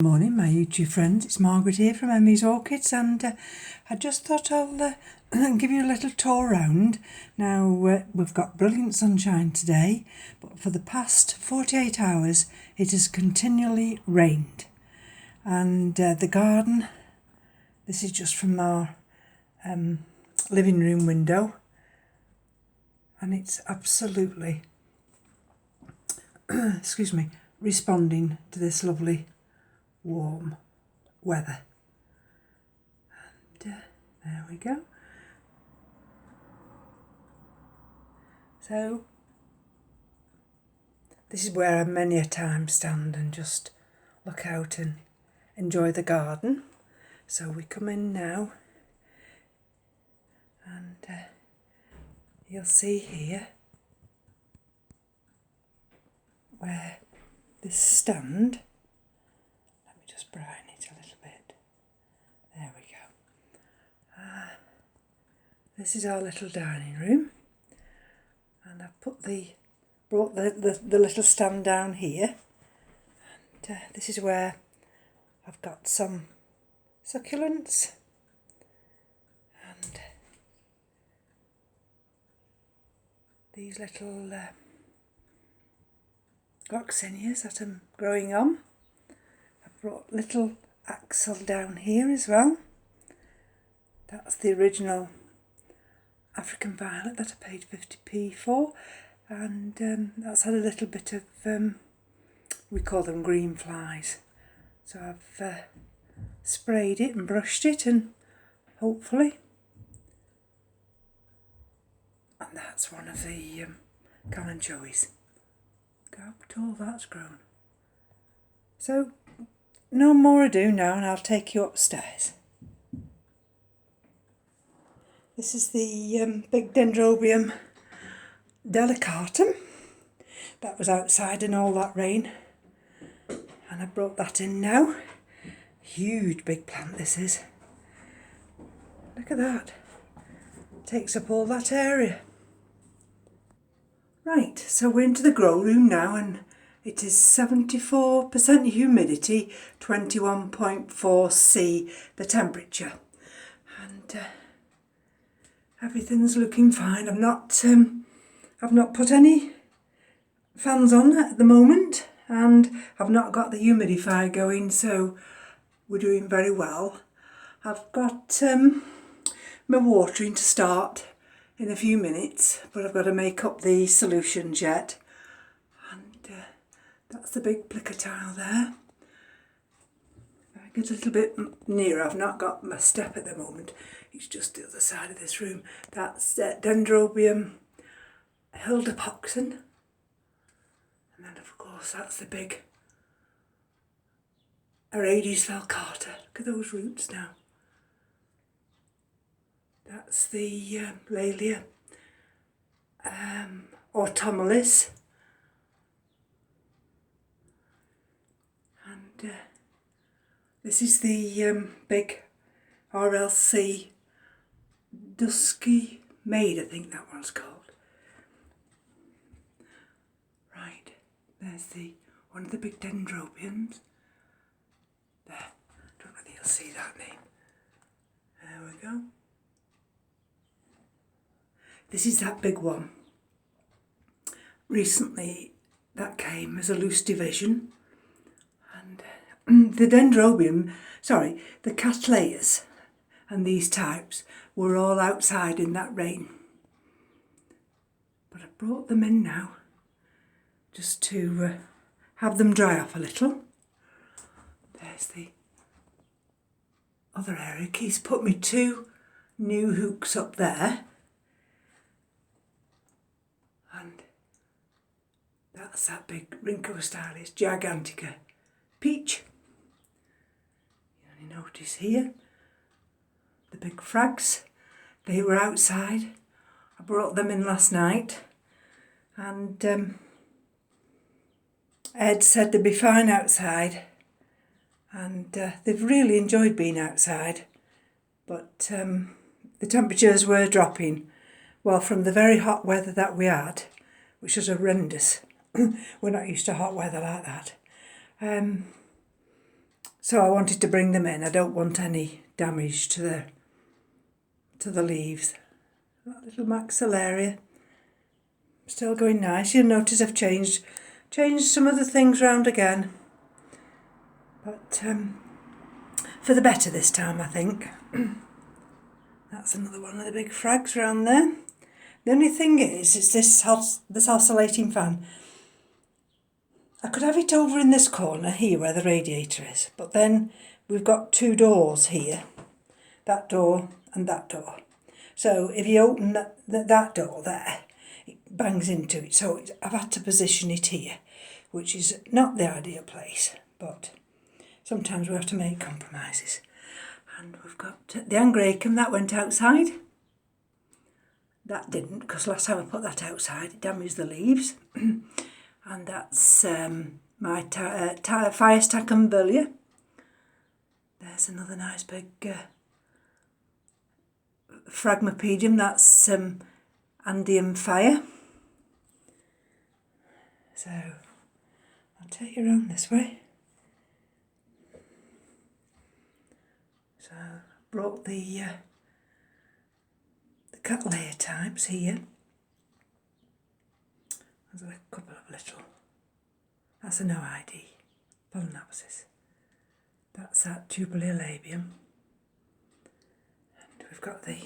Good morning, my YouTube friends. It's Margaret here from M.E.s Orchids, and I just thought I'll give you a little tour around. Now, we've got brilliant sunshine today, but for the past 48 hours it has continually rained. And the garden, this is just from our living room window, and it's absolutely, excuse me, responding to this lovely warm weather. And there we go. So this is where I many a time stand and just look out and enjoy the garden. So we come in now, and you'll see here where this stand, just brighten it a little bit. There we go. This is our little dining room, and I've brought the little stand down here, and this is where I've got some succulents and these little gloxinias that I'm growing on. Brought little axle down here as well. That's the original African violet that I paid 50p for, and that's had a little bit of, we call them green flies. So I've sprayed it and brushed it, and hopefully, and that's one of the calanchoes. Look how tall that's grown. So no more ado now, and I'll take you upstairs. This is the big Dendrobium delicatum that was outside in all that rain, and I brought that in now. Huge big plant this is. Look at that. Takes up all that area. Right, so we're into the grow room now, and it is 74% humidity, 21.4 C the temperature, and everything's looking fine. I've not put any fans on at the moment, and I've not got the humidifier going, so we're doing very well. I've got my watering to start in a few minutes, but I've got to make up the solutions yet. That's the big plicker tile there. If I get a little bit nearer, I've not got my step at the moment. It's just the other side of this room. That's Dendrobium hildepoxen. And then of course that's the big Orchids falcata. Look at those roots now. That's the Laelia autumnalis. This is the big RLC Dusky Maid, I think that one's called. Right, there's one of the big Dendrobiums. There, don't know if you'll see that name. There we go. This is that big one. Recently that came as a loose division. The Dendrobium, the Cattleyas and these types were all outside in that rain. But I brought them in now just to have them dry off a little. There's the other area. He's put me 2 new hooks up there. And that's that big Rhynchostylis gigantica peach. You notice here the big frags, they were outside. I brought them in last night, and Ed said they'd be fine outside, and they've really enjoyed being outside, but the temperatures were dropping. Well, from the very hot weather that we had, which was horrendous. We're not used to hot weather like that. So I wanted to bring them in. I don't want any damage to the leaves. That little maxillaria, still going nice. You'll notice I've changed some of the things round again, but for the better this time, I think. That's another one of the big frags around there. The only thing is, it's this oscillating fan. I could have it over in this corner here where the radiator is, but then we've got two doors here, that door and that door. So if you open that door there, it bangs into it. So I've had to position it here, which is not the ideal place, but sometimes we have to make compromises. And we've got the angraecum that went outside. That didn't, because last time I put that outside, it damaged the leaves. And that's my Phaestacumbulia. There's another nice big Phragmipedium, that's Andeum fire. So I'll take you around this way. So I brought the Cattleya types here. There's a couple of little. That's a no ID, phalaenopsis. That's that Tubuliolabium. And we've got the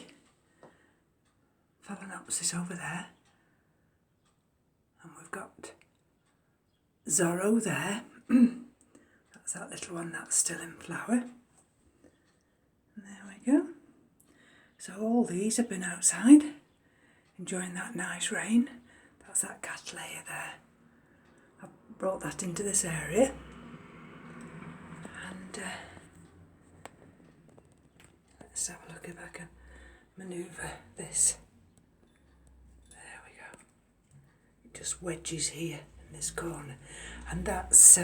phalaenopsis over there. And we've got Zorro there. That's that little one that's still in flower. And there we go. So all these have been outside, enjoying that nice rain. That's that Cattleya there. I brought that into this area. And let's have a look if I can manoeuvre this. There we go. It just wedges here in this corner. And that's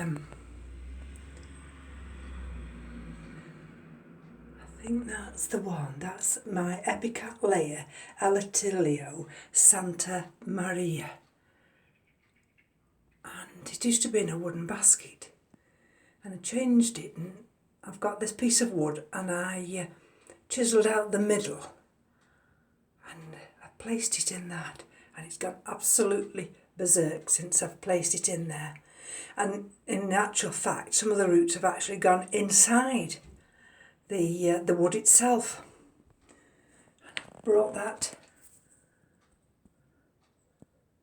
I think that's the one. That's my Epicattleya Alatilio Santa Maria. And it used to be in a wooden basket. And I changed it, and I've got this piece of wood, and I chiselled out the middle. And I placed it in that. And it's gone absolutely berserk since I've placed it in there. And in actual fact, some of the roots have actually gone inside the wood itself. And I brought that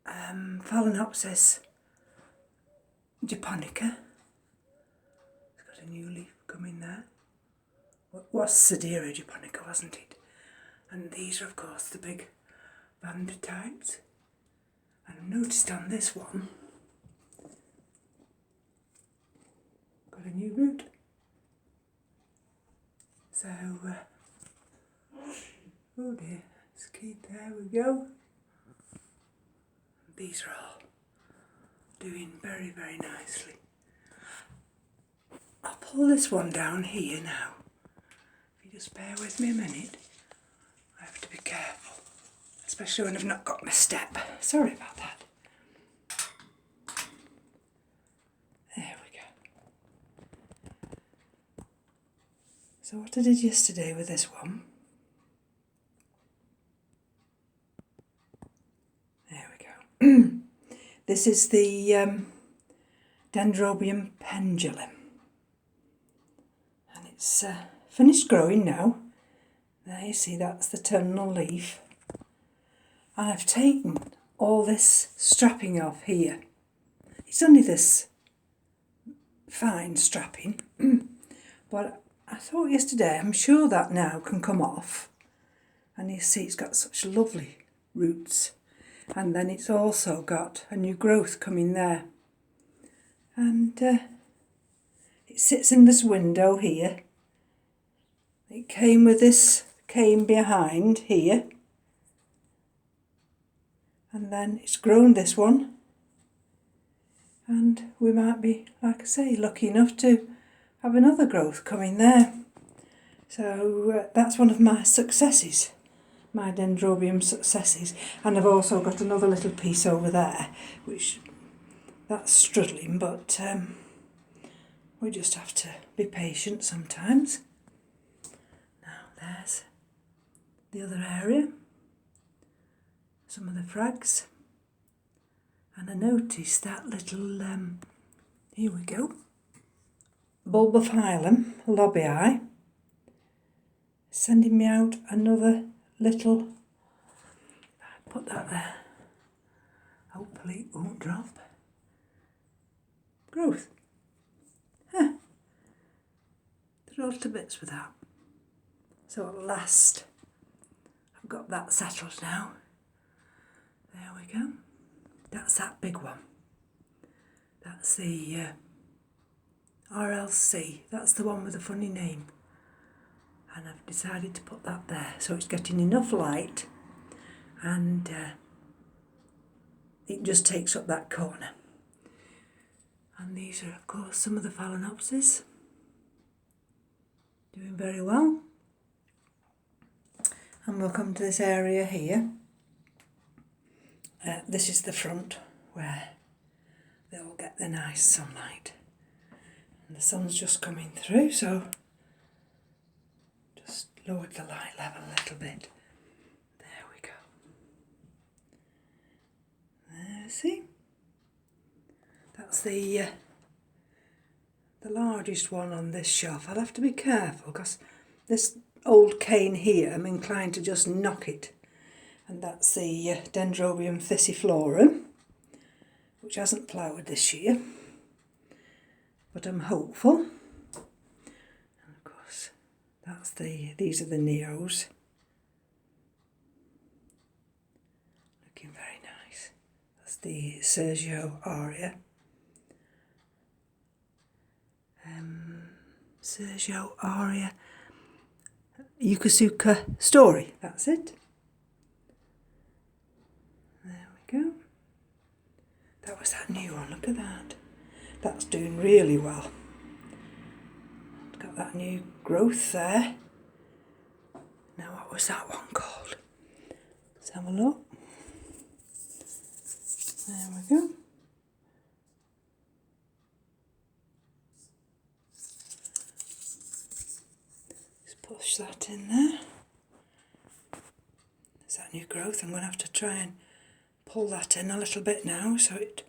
Phalaenopsis japonica. It's got a new leaf coming there. It was Sedera japonica, wasn't it? And these are, of course, the big Vanda types. And I've noticed on this one, got a new root. So, oh dear, skeet, there we go. These are all doing very, very nicely. I'll pull this one down here now. If you just bear with me a minute, I have to be careful, especially when I've not got my step. Sorry about that. There we go. So what I did yesterday with this one, there we go. This is the Dendrobium pendulum, and it's finished growing now. There you see, that's the terminal leaf, and I've taken all this strapping off here. It's only this fine strapping, but I thought yesterday, I'm sure that now can come off. And you see it's got such lovely roots. And then it's also got a new growth coming there. And it sits in this window here. It came with this cane behind here. And then it's grown this one. And we might be, like I say, lucky enough to have another growth coming there. So that's one of my successes, my Dendrobium successes. And I've also got another little piece over there, which that's struggling, but We just have to be patient sometimes. Now there's the other area, some of the frags, and I noticed that little, here we go, Bulbophyllum lobii, sending me out another little, put that there, hopefully it won't drop, growth. Thrilled to bits with that. So at last I've got that settled now. There we go. That's that big one. That's the RLC. That's the one with the funny name. And I've decided to put that there so it's getting enough light and it just takes up that corner. And these are of course some of the phalaenopsis. Doing very well. And we'll come to this area here. This is the front where they'll get the nice sunlight. And the sun's just coming through, so just lowered the light level a little bit. There we go. There, see? That's the largest one on this shelf. I'll have to be careful because this old cane here, I'm inclined to just knock it. And that's the Dendrobium thiciflorum, which hasn't flowered this year, but I'm hopeful. And of course, that's these are the neos. Looking very nice. That's the Sergio Aria. Sergio Aria Yokosuka Story, that's it. There we go. That was that new one, look at that. That's doing really well. Got that new growth there. Now what was that one called? Let's have a look. There we go. Push that in there. There's that new growth. I'm going to have to try and pull that in a little bit now so it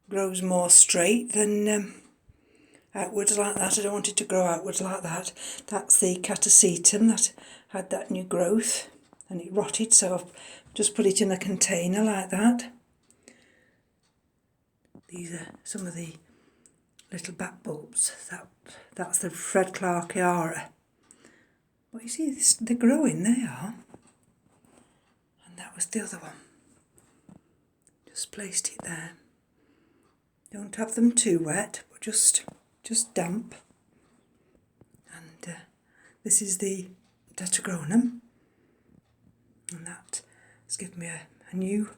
grows more straight than outwards like that. I don't want it to grow outwards like that. That's the catasetum that had that new growth and it rotted, so I've just put it in a container like that. These are some of the little back bulbs. That's the Fred Clarkiara. But you see, they're growing, they are. And that was the other one. Just placed it there. Don't have them too wet, but just damp. And this is the Tetragronum. And that has given me a new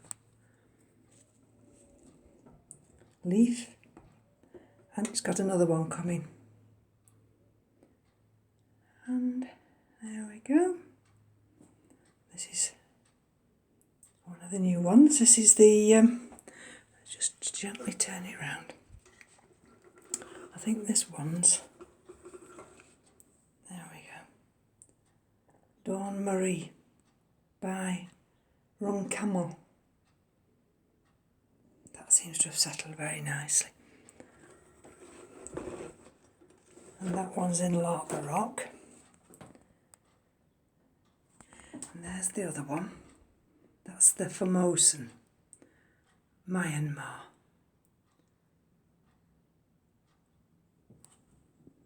leaf. And it's got another one coming. And there we go. This is one of the new ones. This is the, let's just gently turn it round. I think this one's, there we go. Dawn Marie by Ron Camel. That seems to have settled very nicely. And that one's in lava rock. And there's the other one. That's the Formosan, Myanmar.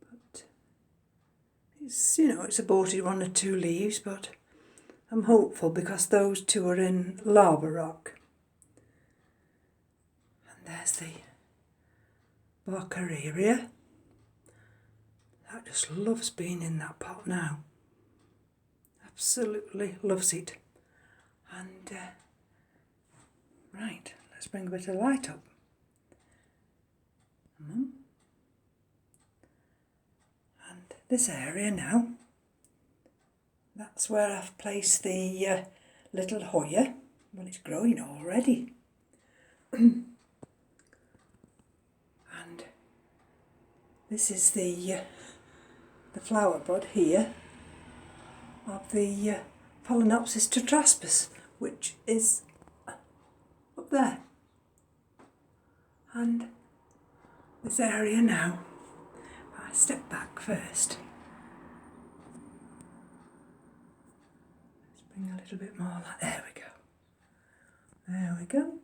But it's, you know, it's aborted 1 or 2 leaves, but I'm hopeful because those two are in lava rock. And there's the Barkeria. That just loves being in that pot now. Absolutely loves it. And right, let's bring a bit of light up. And this area now, that's where I've placed the little Hoya. Well, it's growing already. And This is the flower bud here of the phalaenopsis tetraspis, which is up there. And this area now, I step back first. Let's bring a little bit more like, there we go. There we go.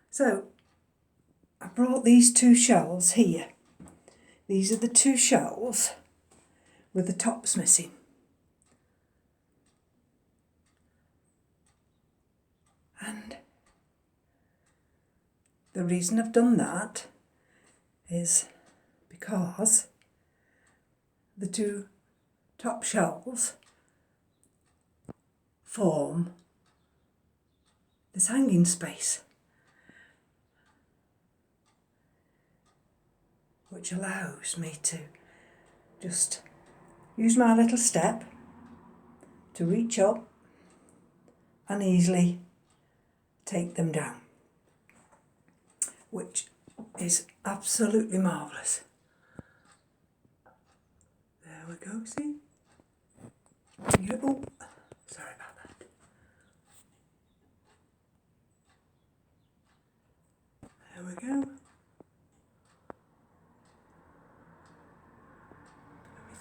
So, I brought these two shells here. These are the two shells with the tops missing. And the reason I've done that is because the two top shells form this hanging space, which allows me to just use my little step to reach up and easily take them down, which is absolutely marvellous. There we go, see? Yeah, oh, sorry about that. There we go.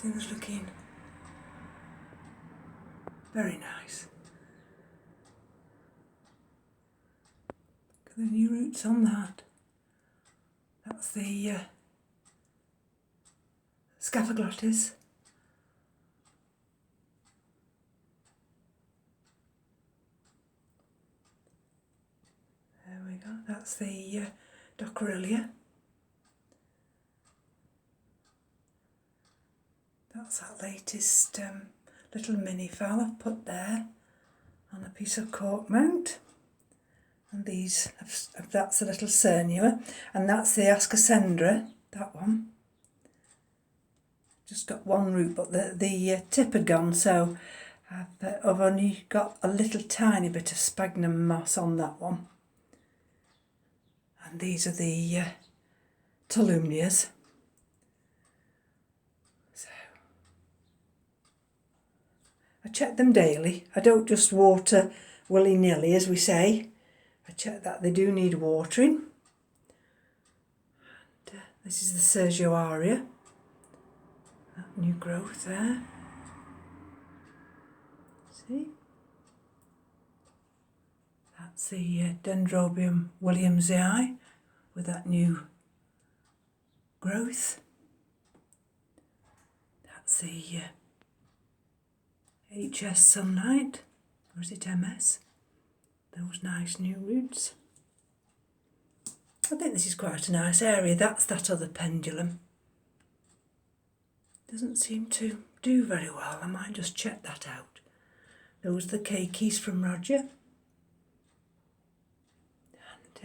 Everything's looking very nice. Look at the new roots on that. That's the Scaphoglottis. There we go. That's the Dockerillia. That's that latest little mini phal I've put there on a piece of cork mount. And these, that's the little Cernua, and that's the Ascocendra, that one. Just got one root, but the tip had gone, so I've only got a little tiny bit of sphagnum moss on that one. And these are the Tolumnias. So I check them daily. I don't just water willy-nilly, as we say. I check that they do need watering. And, this is the Sergio Aria, that new growth there. See? That's the Dendrobium williamsii with that new growth. That's the H.S. Sunlight, or is it M.E.s? Those nice new roots. I think this is quite a nice area. That's that other pendulum. Doesn't seem to do very well. I might just check that out. Those are the keikis from Roger. And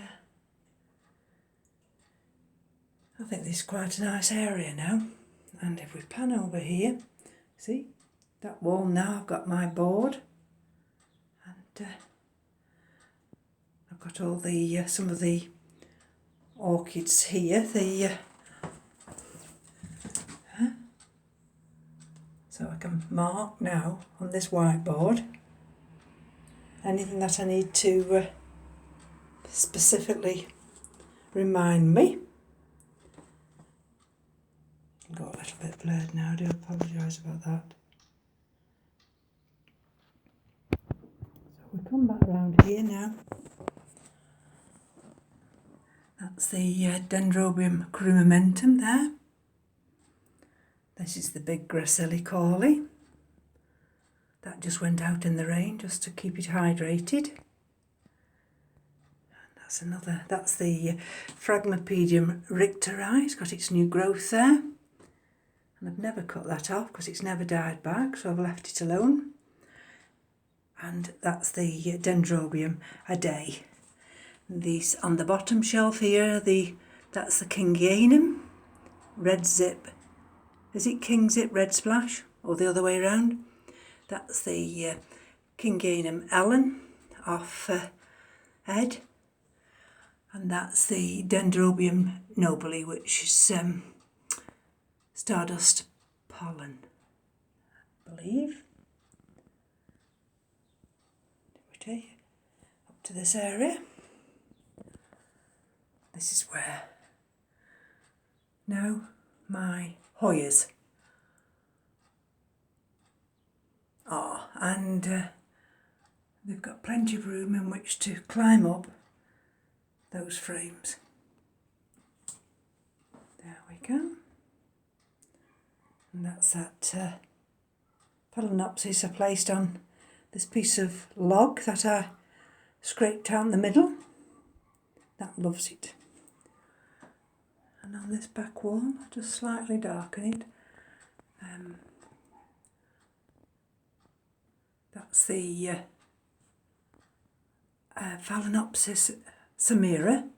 I think this is quite a nice area now. And if we pan over here, see, that wall now, I've got my board. And I've got all the some of the orchids here. So I can mark now on this whiteboard anything that I need to specifically remind me. Got a little bit blurred now. I do apologise about that. So we come back around here now. That's the Dendrobium crumentum there. This is the big Gracillicauli. That just went out in the rain just to keep it hydrated. And that's the Phragmipedium richteri. It's got its new growth there. And I've never cut that off because it's never died back, so I've left it alone. And that's the Dendrobium adei. These on the bottom shelf here, that's the Kingianum, red zip. Is it King Zip Red Splash, or the other way around? That's the Kingianum Ellen off Ed. And that's the Dendrobium nobile, which is stardust pollen, I believe. Okay, up to this area. This is where now my Hoyas are, and they've got plenty of room in which to climb up those frames. There we go. And that's that phalaenopsis I placed on this piece of log that I scraped out in the middle. That loves it. And on this back wall, I'll just slightly darken it. That's the phalaenopsis samira,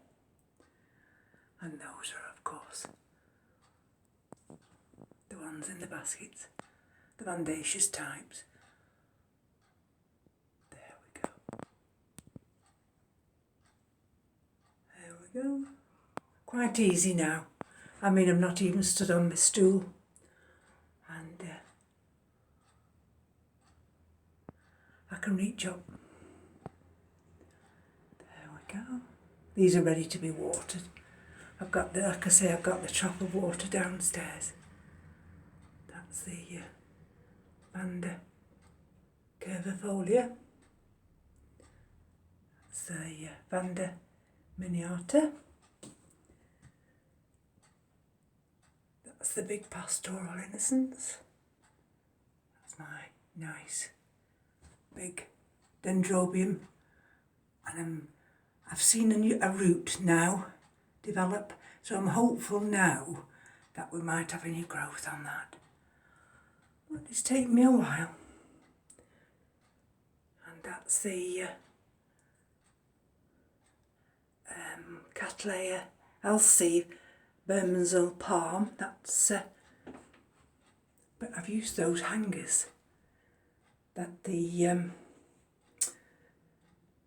and those are, of course, the ones in the baskets, the vandaceous types. There we go. There we go. Quite easy now. I mean, I'm not even stood on my stool, and I can reach up. There we go. These are ready to be watered. I've got the, like I say, I've got the trough of water downstairs. That's the Vanda curvifolia. That's the Vanda miniata. That's the big pastoral innocence. That's my nice big Dendrobium, and I've seen a root now develop, so I'm hopeful now that we might have a new growth on that. But it's taken me a while. And that's the Cattleya LC Bermondsey palm. That's but I've used those hangers that the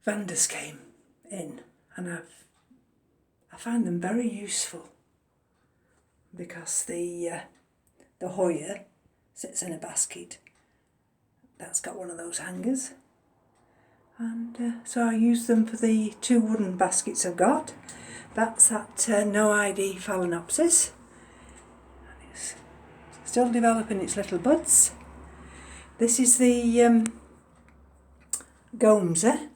Vandas came in, and I find them very useful because the Hoya sits in a basket that's got one of those hangers, and so I use them for the two wooden baskets I've got. That's that no ID phalaenopsis, and it's still developing its little buds. This is the Gomza,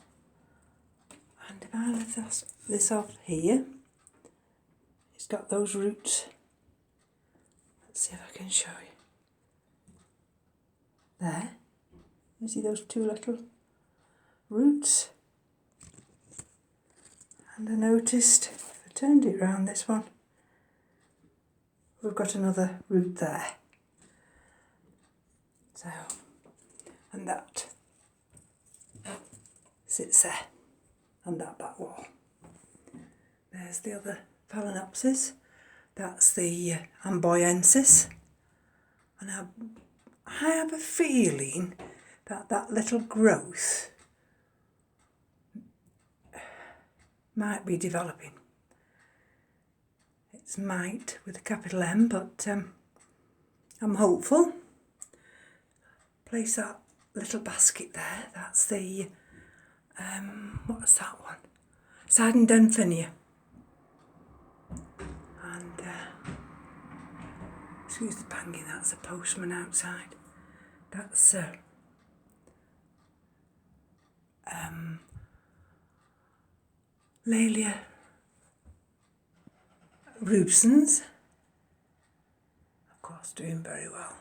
and if I lift this off here, it's got those roots. Let's see if I can show you. There, you see those two little roots? And I noticed, if I turned it round this one, we've got another root there. So, and that sits there on that back wall. There's the other phalaenopsis. That's the amboyensis, and I have a feeling that that little growth might be developing. It's might with a capital M, but I'm hopeful. Place that little basket there. That's the what's that one? Sidendenphinia. And excuse the banging, that's a postman outside. That's Laelia rubescens, of course, doing very well.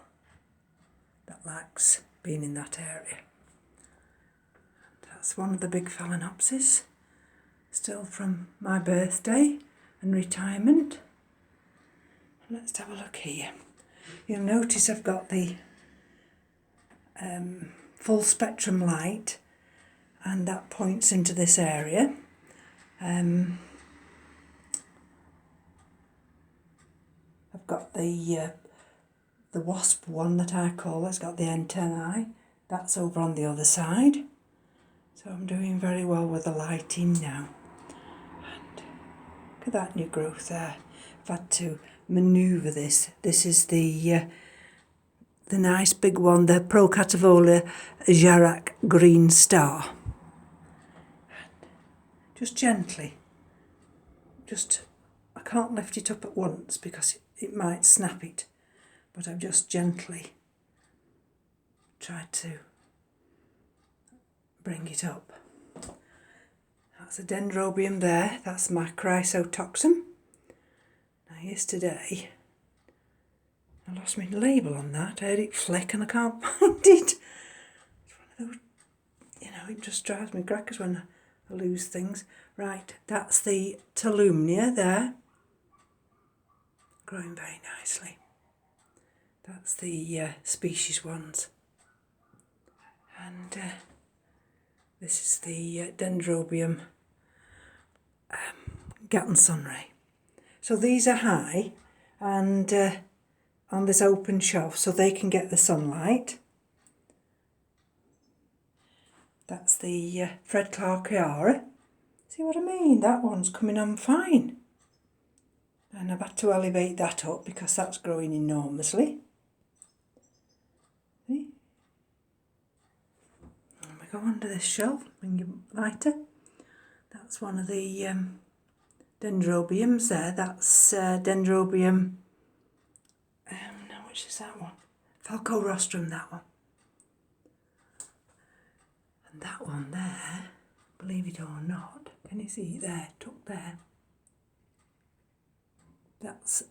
That likes being in that area. That's one of the big phalaenopsis, still from my birthday and retirement. Let's have a look here. You'll notice I've got the full spectrum light, and that points into this area. I've got the wasp one that I call, it's got the antennae, that's over on the other side. So I'm doing very well with the lighting now. And Look at that new growth there. I've had to manoeuvre this. This is the nice big one, the Procativola Jarac Green Star. Just gently, I can't lift it up at once because it might snap it, but I've just gently tried to bring it up. That's a Dendrobium there, that's my Chrysotoxum. Now yesterday I lost my label on that, I heard it flick and I can't find it. It's one of those, it just drives me crackers when I lose things. Right, that's the Tolumnia there, growing very nicely. That's the species ones. And this is the Dendrobium Gatton Sunray. So these are high and on this open shelf so they can get the sunlight. That's the Fred Clarkiara. See what I mean? That one's coming on fine. And I've had to elevate that up because that's growing enormously. See? And we go under this shelf, bring it lighter. That's one of the Dendrobiums there. That's Dendrobium, now which is that one? Falcorostrum, that one. And that one there, believe it or not, can you see it there, tucked there? That's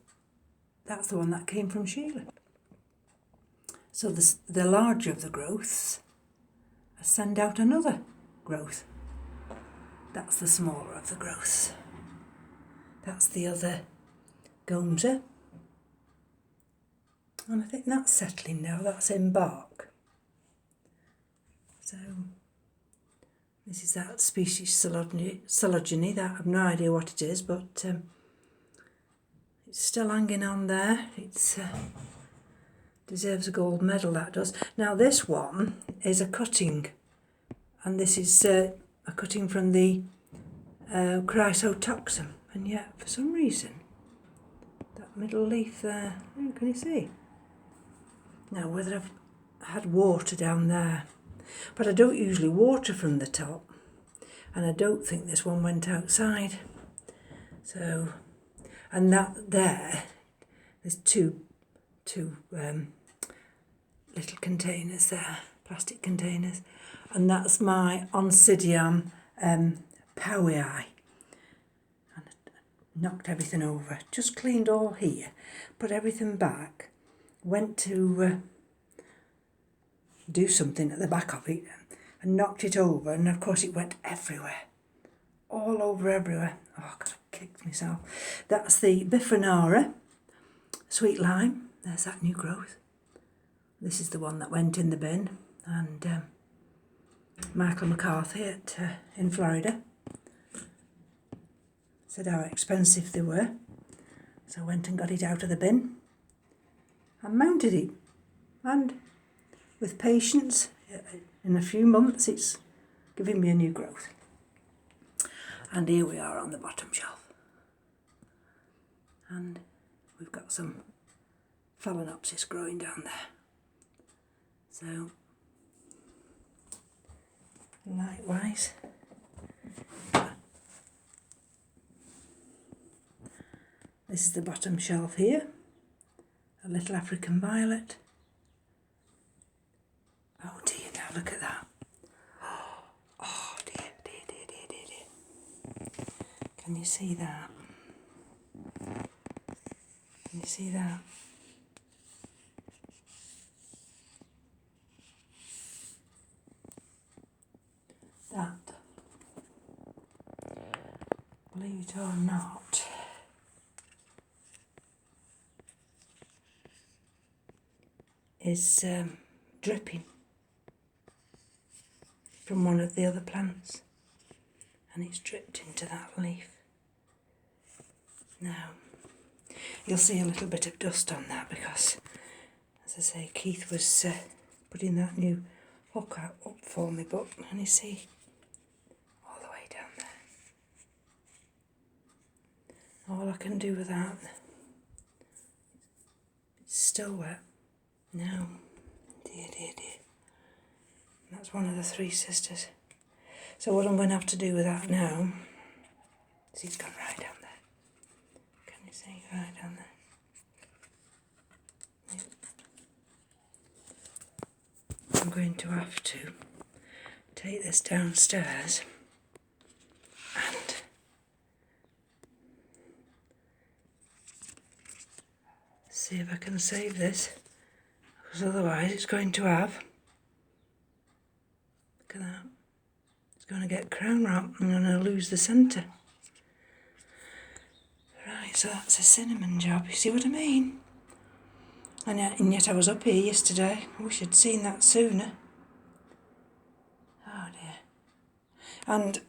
the one that came from Sheila. So the larger of the growths send out another growth. That's the smaller of the growths. That's the other Gomza. And I think that's settling now, that's Embark. So this is that species Sologeny, that I've no idea what it is, but it's still hanging on there. It's deserves a gold medal, that does. Now this one is a cutting, and this is a cutting from the Chrysotoxum, and yet for some reason that middle leaf there, oh, can you see? Now whether I've had water down there, but I don't usually water from the top, and I don't think this one went outside. So, and that there's two little containers there, plastic containers, and that's my Oncidium Powii. And I knocked everything over, just cleaned all here, put everything back, went to do something at the back of it and knocked it over, and of course it went everywhere, all over everywhere. Oh God, I kicked myself. That's the Bifrenara Sweet Lime. There's that new growth. This is the one that went in the bin, and Michael McCarthy in Florida said how expensive they were, so I went and got it out of the bin and mounted it, and with patience, in a few months it's giving me a new growth. And here we are on the bottom shelf, and we've got some phalaenopsis growing down there. So likewise, this is the bottom shelf here, a little African violet. Oh dear, now look at that. Oh dear, dear, dear, dear, dear, dear. Can you see that? Can you see that? That, believe it or not, is dripping from one of the other plants, and it's dripped into that leaf. Now, you'll see a little bit of dust on that because, as I say, Keith was putting that new hook up for me, but can you see all the way down there? all I can do with that. It's still wet. No. Dear, dear, dear. That's one of the three sisters. So what I'm going to have to do with that now, see, it's gone right down there. Can you see? Right down there. Yep. I'm going to have to take this downstairs and see if I can save this, because otherwise it's going to have, look at that, it's going to get crown wrap and I'm going to lose the centre. Right, so that's a cinnamon job, you see what I mean? And yet I was up here yesterday, I wish I'd seen that sooner. Oh dear. And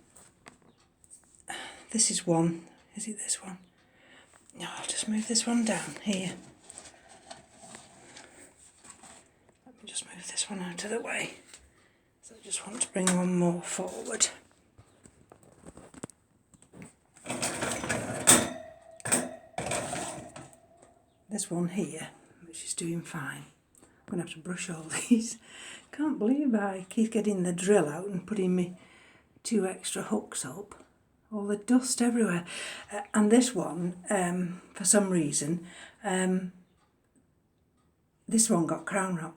this is one, is it this one? No, I'll just move this one down here. Let me just move this one out of the way. So I just want to bring one more forward. This one here, which is doing fine. I'm going to have to brush all these. Can't believe I keep getting the drill out and putting me 2 extra hooks up. All the dust everywhere. And this one, for some reason, this one got crown wrap.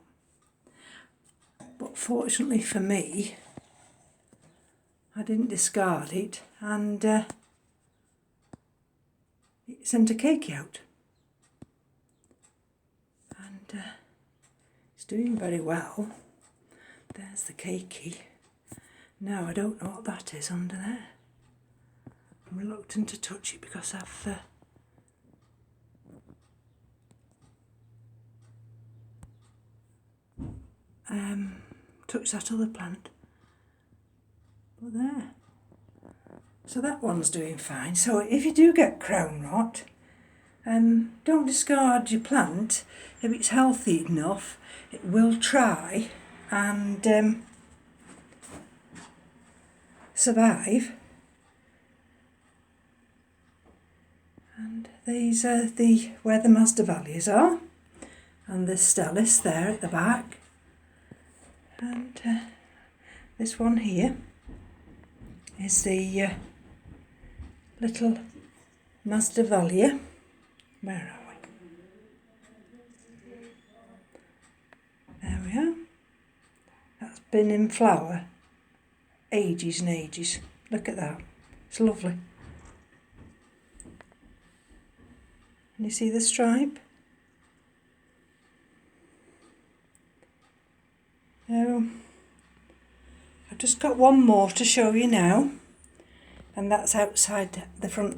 But fortunately for me, I didn't discard it and it sent a cakey out. And it's doing very well. There's the cakey. Now I don't know what that is under there. I'm reluctant to touch it because I've touched that other plant. But there. So that one's doing fine. So if you do get crown rot, don't discard your plant. If it's healthy enough, it will try and survive. And these are where the Masdevallias are, and the Stellis there at the back, and this one here is the little Masdevallia. Where are we? There we are. That's been in flower ages and ages. Look at that. It's lovely. And you see the stripe? So I've just got one more to show you now, and that's outside the front door.